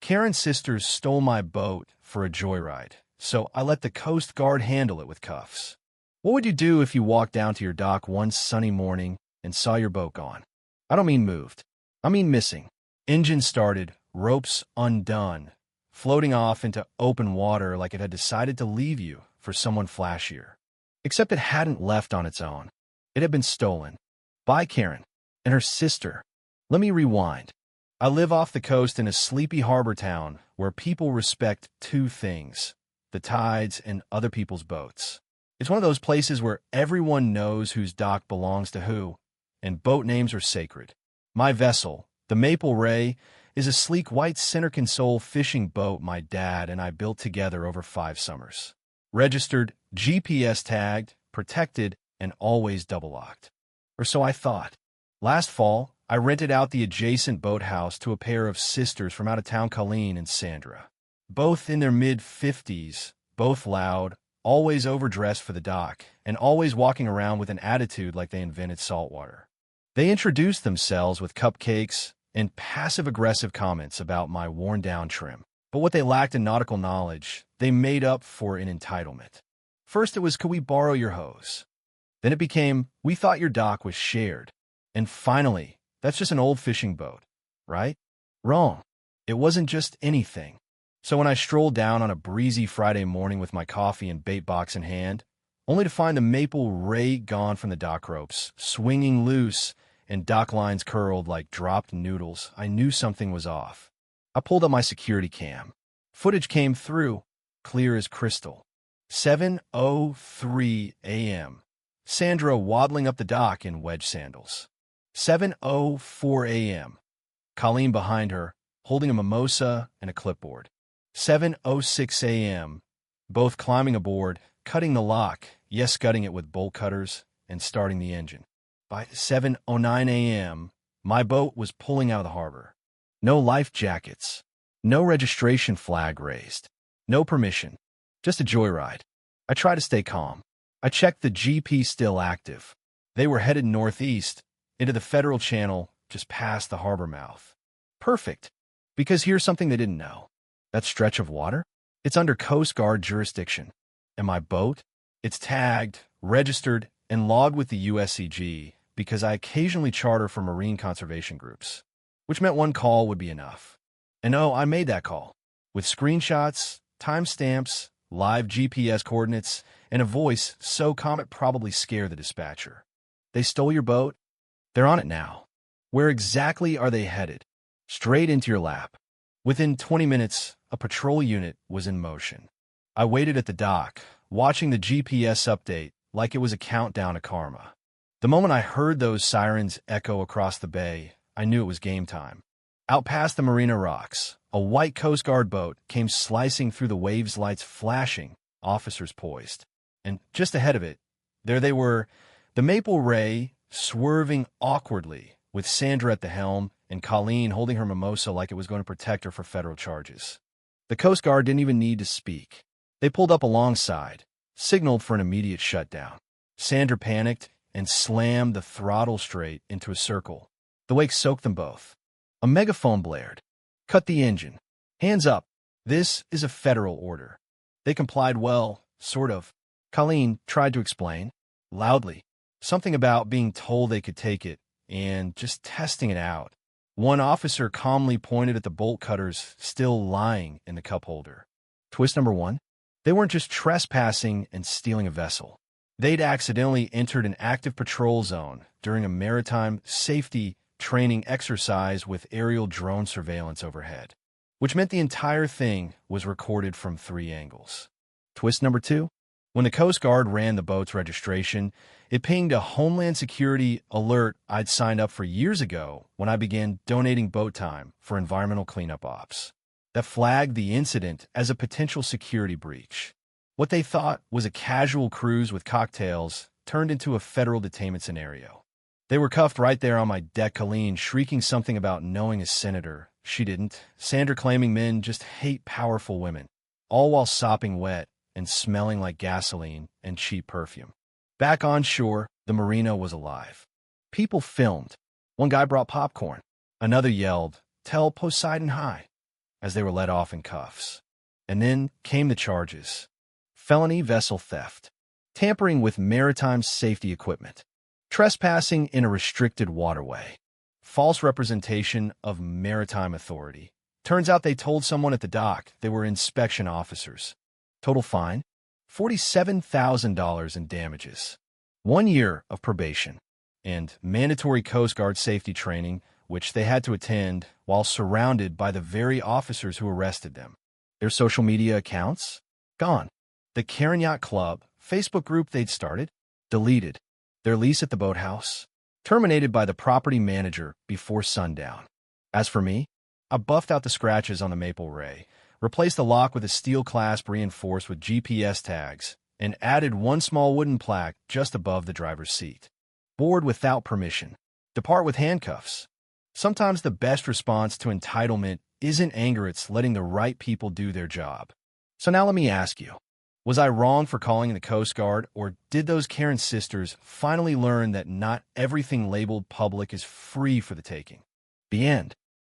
Karen's sisters stole my boat for a joyride, so I let the Coast Guard handle it with cuffs. What would you do if you walked down to your dock one sunny morning and saw your boat gone? I don't mean moved. I mean missing. Engine started, ropes undone, floating off into open water like it had decided to leave you for someone flashier. Except it hadn't left on its own. It had been stolen. By Karen and her sister. Let me rewind. I live off the coast in a sleepy harbor town where people respect two things: the tides and other people's boats. It's one of those places where everyone knows whose dock belongs to who, and boat names are sacred. My vessel, the Maple Ray, is a sleek white center console fishing boat my dad and I built together over 5 summers. Registered, GPS tagged, protected, and always double-locked. Or so I thought. Last fall, I rented out the adjacent boathouse to a pair of sisters from out of town, Colleen and Sandra. Both in their mid-50s, both loud, always overdressed for the dock, and always walking around with an attitude like they invented saltwater. They introduced themselves with cupcakes and passive-aggressive comments about my worn-down trim. But what they lacked in nautical knowledge, they made up for in entitlement. First it was, could we borrow your hose? Then it became, we thought your dock was shared. And finally, that's just an old fishing boat, right? Wrong. It wasn't just anything. So when I strolled down on a breezy Friday morning with my coffee and bait box in hand, only to find the Maple Ray gone from the dock ropes, swinging loose, and dock lines curled like dropped noodles, I knew something was off. I pulled up my security cam. Footage came through, clear as crystal. 7:03 a.m. Sandra waddling up the dock in wedge sandals. 7:04 a.m. Colleen behind her, holding a mimosa and a clipboard. 7:06 a.m. Both climbing aboard, cutting the lock, yes, gutting it with bolt cutters, and starting the engine. By 7:09 a.m., my boat was pulling out of the harbor. No life jackets, no registration flag raised, no permission, just a joyride. I tried to stay calm. I checked the GP still active. They were headed northeast, into the Federal Channel, just past the harbor mouth. Perfect, because here's something they didn't know. That stretch of water? It's under Coast Guard jurisdiction. And my boat? It's tagged, registered, and logged with the USCG because I occasionally charter for marine conservation groups, which meant one call would be enough. And oh, I made that call, with screenshots, timestamps, live GPS coordinates, and a voice so calm it probably scared the dispatcher. They stole your boat? They're on it now. Where exactly are they headed? Straight into your lap. Within 20 minutes, a patrol unit was in motion. I waited at the dock, watching the GPS update like it was a countdown to karma. The moment I heard those sirens echo across the bay, I knew it was game time. Out past the marina rocks, a white Coast Guard boat came slicing through the waves, lights flashing, officers poised. And just ahead of it, there they were, the Maple Ray, swerving awkwardly, with Sandra at the helm and Colleen holding her mimosa like it was going to protect her for federal charges. The Coast Guard didn't even need to speak. They pulled up alongside, signaled for an immediate shutdown. Sandra panicked and slammed the throttle straight into a circle. The wake soaked them both. A megaphone blared. Cut the engine. Hands up. This is a federal order. They complied well, sort of. Colleen tried to explain, loudly, something about being told they could take it and just testing it out. One officer calmly pointed at the bolt cutters still lying in the cup holder. Twist number 1. They weren't just trespassing and stealing a vessel. They'd accidentally entered an active patrol zone during a maritime safety training exercise with aerial drone surveillance overhead, which meant the entire thing was recorded from 3 angles. Twist number 2. When the Coast Guard ran the boat's registration, it pinged a Homeland Security alert I'd signed up for years ago when I began donating boat time for environmental cleanup ops. That flagged the incident as a potential security breach. What they thought was a casual cruise with cocktails turned into a federal detainment scenario. They were cuffed right there on my deck, Colleen shrieking something about knowing a senator. She didn't. Sandra claiming men just hate powerful women, all while sopping wet and smelling like gasoline and cheap perfume. Back on shore, the marina was alive. People filmed. One guy brought popcorn. Another yelled, "Tell Poseidon hi." as they were let off in cuffs. And then came the charges: felony vessel theft, tampering with maritime safety equipment, trespassing in a restricted waterway, false representation of maritime authority. Turns out they told someone at the dock they were inspection officers. Total fine: $47,000 in damages, 1 year of probation, and mandatory Coast Guard safety training, which they had to attend while surrounded by the very officers who arrested them. Their social media accounts? Gone. The Karen Yacht Club Facebook group they'd started? Deleted. Their lease at the boathouse? Terminated by the property manager before sundown. As for me, I buffed out the scratches on the Maple Ray, replaced the lock with a steel clasp reinforced with GPS tags, and added one small wooden plaque just above the driver's seat. Board without permission. Depart with handcuffs. Sometimes the best response to entitlement isn't anger, it's letting the right people do their job. So now let me ask you, was I wrong for calling the Coast Guard, or did those Karen sisters finally learn that not everything labeled public is free for the taking? The end.